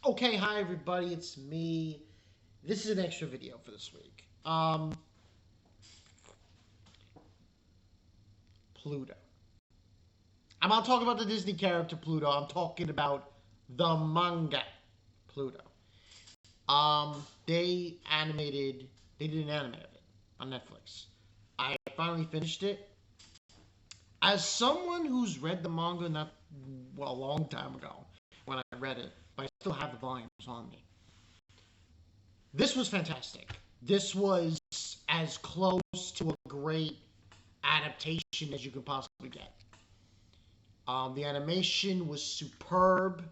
Okay, hi everybody, it's me. This is an extra video for this week. Pluto. I'm not talking about the Disney character Pluto. I'm talking about the manga Pluto. They animated. They did an anime of it on Netflix. I finally finished it. As someone who's read the manga a long time ago when I read it, but I still have the volumes on me. This was fantastic. This was as close to a great adaptation as you could possibly get. The animation was superb.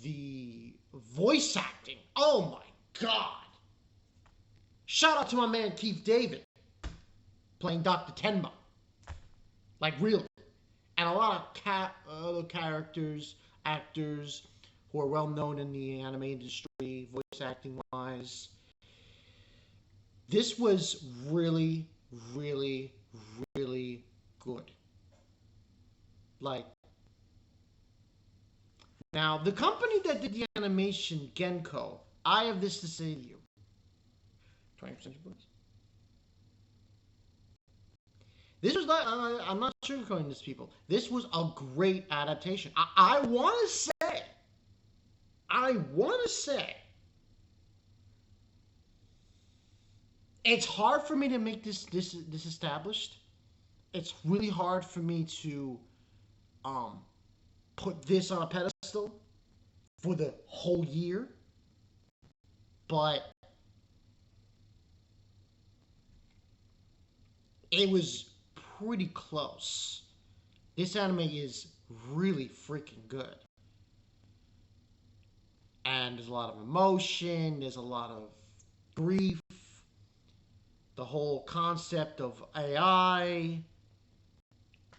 The voice acting, oh my god! Shout out to my man Keith David playing Dr. Tenma, like really, and a lot of other characters, actors who are well known in the anime industry, voice acting wise. This was really, really, really good. Like, now the company that did the animation, Genko, I have this to say to you. 20% please. This was not, I'm not sugarcoating this, people. This was a great adaptation. I want to say, it's hard for me to make this established. It's really hard for me to put this on a pedestal for the whole year. But it was pretty close. This anime is really freaking good. And there's a lot of emotion, there's a lot of grief, the whole concept of AI,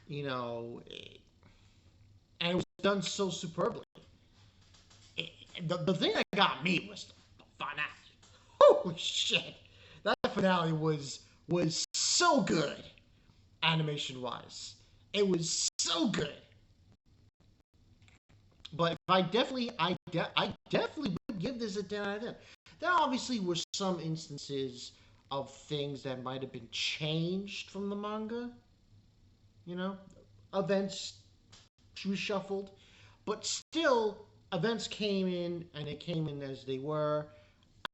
and it was done so superbly. The thing that got me was the finale. Holy shit! That finale was so good, animation wise. It was so good. But I definitely would give this a 10 out of 10. There obviously were some instances of things that might have been changed from the manga. Events reshuffled, but still, events came in and they came in as they were,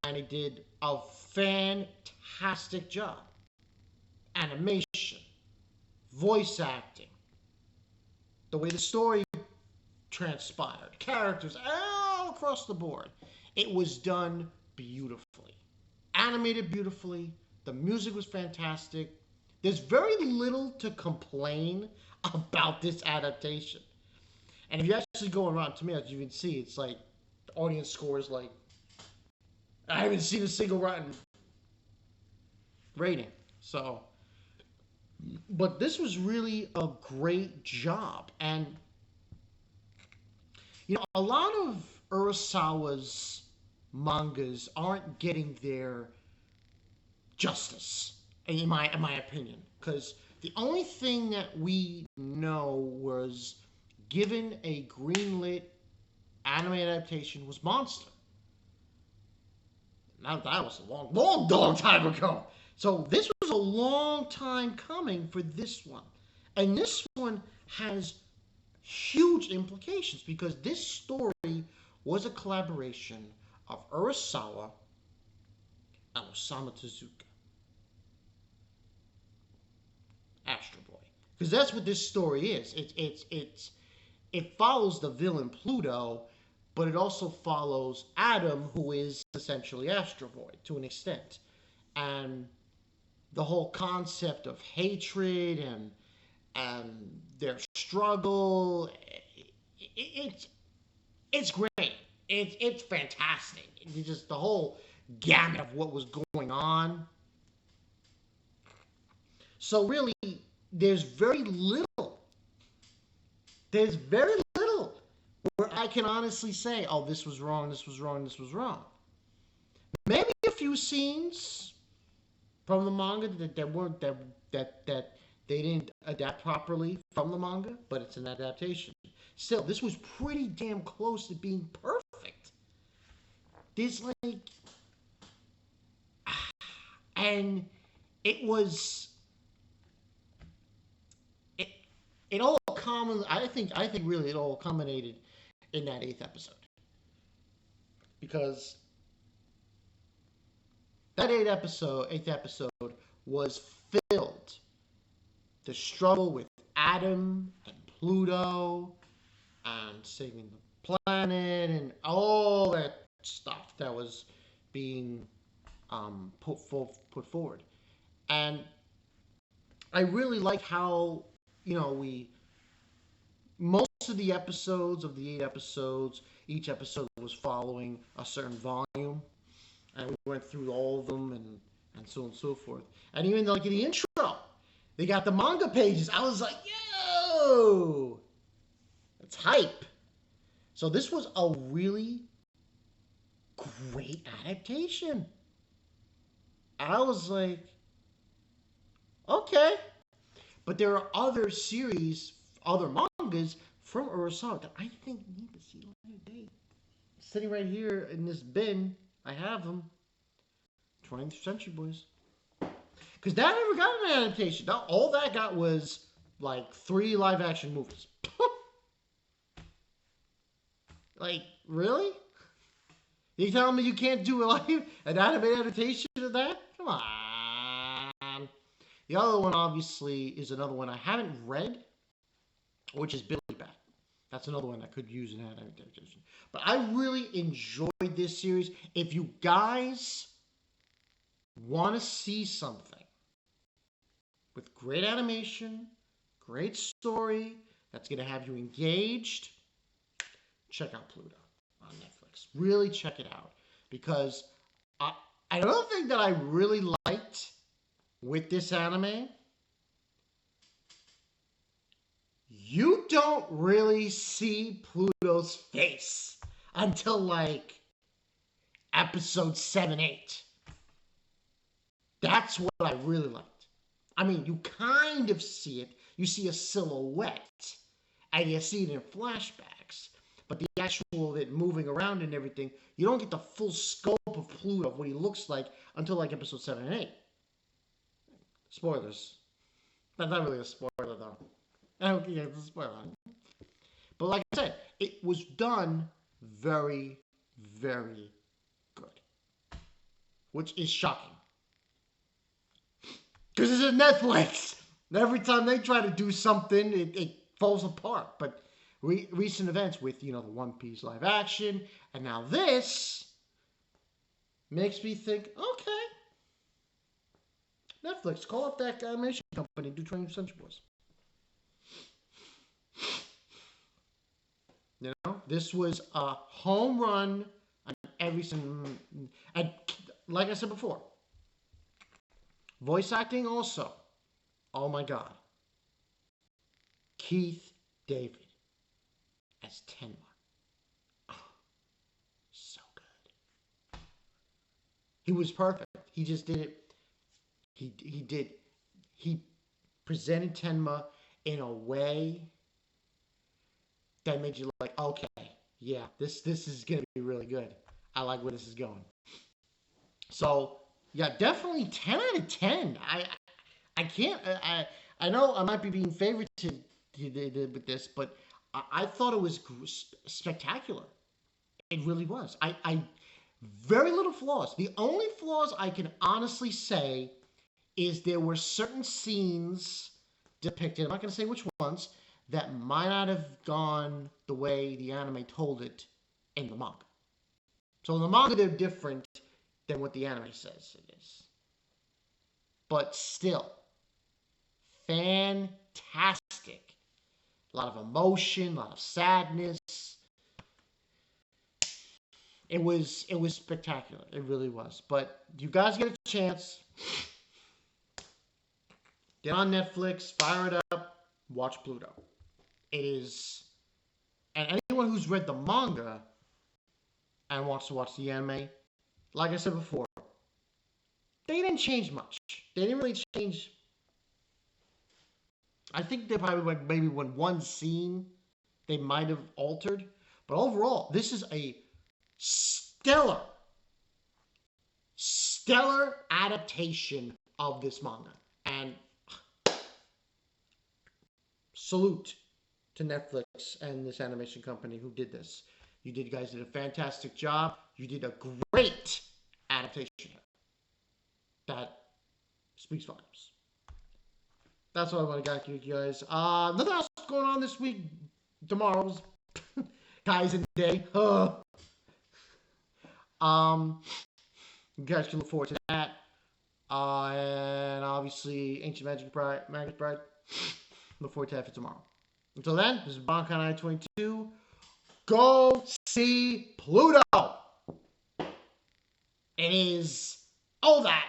and it did a fantastic job. Animation, voice acting, the way the story transpired, characters all across the board. It was done beautifully, animated beautifully. The music was fantastic. There's very little to complain about this adaptation. And if you actually go around Tomatoes, you can see it's like the audience scores like I haven't seen a single rotten rating. So, but this was really a great job, and a lot of Urasawa's mangas aren't getting their justice, in my opinion, because the only thing that we know was given a greenlit anime adaptation was Monster. Now that was a long time ago. So this was a long time coming for this one, and this one has huge implications because this story was a collaboration of Urasawa and Osamu Tezuka, Astro Boy, because that's what this story is. It follows the villain Pluto, but it also follows Adam, who is essentially Astro Boy to an extent, and the whole concept of hatred and their struggle. It's great. It's fantastic. It's just the whole gamut of what was going on. So really, there's very little. There's very little where I can honestly say, "Oh, this was wrong. This was wrong. This was wrong." Maybe a few scenes from the manga that weren't that they didn't adapt properly from the manga, but it's an adaptation. Still, this was pretty damn close to being perfect. There's like, and it was it it all common. I think really it all culminated in that eighth episode, because that eighth episode was filled the struggle with Adam and Pluto and saving the planet and all that stuff that was being put forward. And I really like how, we most of the episodes of the eight episodes, each episode was following a certain volume, and we went through all of them and so on and so forth. And even like in the intro, they got the manga pages. I was like, yo, that's hype. So this was a really great adaptation. I was like, okay. But there are other series, other mangas from Urasawa that I think need to see light of day. Sitting right here in this bin, I have them. 20th Century Boys. Because that never got an adaptation. All that got was like 3 live action movies. Like, really? You telling me you can't do an animated adaptation of that? Come on. The other one, obviously, is another one I haven't read, which is Billy Bat. That's another one that could use an adaptation. But I really enjoyed this series. If you guys want to see something with great animation, great story, that's going to have you engaged, check out Pluto on Netflix. Really check it out. Because another thing that I really liked with this anime, you don't really see Pluto's face until like episode 7, 8. That's what I really liked. I mean, you kind of see it. You see a silhouette, and you see it in flashbacks. But the actual of it moving around and everything, you don't get the full scope of Pluto, of what he looks like, until like episode 7 and 8. Spoilers. That's not really a spoiler, though. I don't think it's a spoiler. But like I said, it was done very, very good. Which is shocking. Because it's a Netflix. Every time they try to do something, it falls apart. But recent events with, the One Piece live action, and now this makes me think, okay, Netflix, call up that animation company, do 20th Century Boys. This was a home run on every single, and like I said before, voice acting also. Oh my God. Keith David as Tenma. Oh, so good. He was perfect. He just did it. He presented Tenma in a way that made you like, okay, yeah, this is gonna be really good. I like where this is going. So yeah, definitely 10 out of 10. I can't. I know I might be being favorited with this, but I thought it was spectacular. It really was. I very little flaws. The only flaws I can honestly say is there were certain scenes depicted. I'm not going to say which ones that might not have gone the way the anime told it in the manga. So in the manga, they're different than what the anime says it is. But still, fantastic. A lot of emotion, a lot of sadness. It was spectacular. It really was. But you guys get a chance, get on Netflix, fire it up, watch Pluto. It is, and anyone who's read the manga and wants to watch the anime, like I said before, they didn't change much. They didn't really change. I think they probably like maybe one scene they might have altered, but overall, this is a stellar stellar adaptation of this manga. And salute to Netflix and this animation company who did this. You guys did a fantastic job. You did a great adaptation that speaks volumes. That's what I want to get to you guys. Nothing else going on this week. Tomorrow's Kaizen Day. You guys can look forward to that. And obviously, Ancient Magic Bride. Look forward to that for tomorrow. Until then, this is Bonkai 22. Go see Pluto. It is all that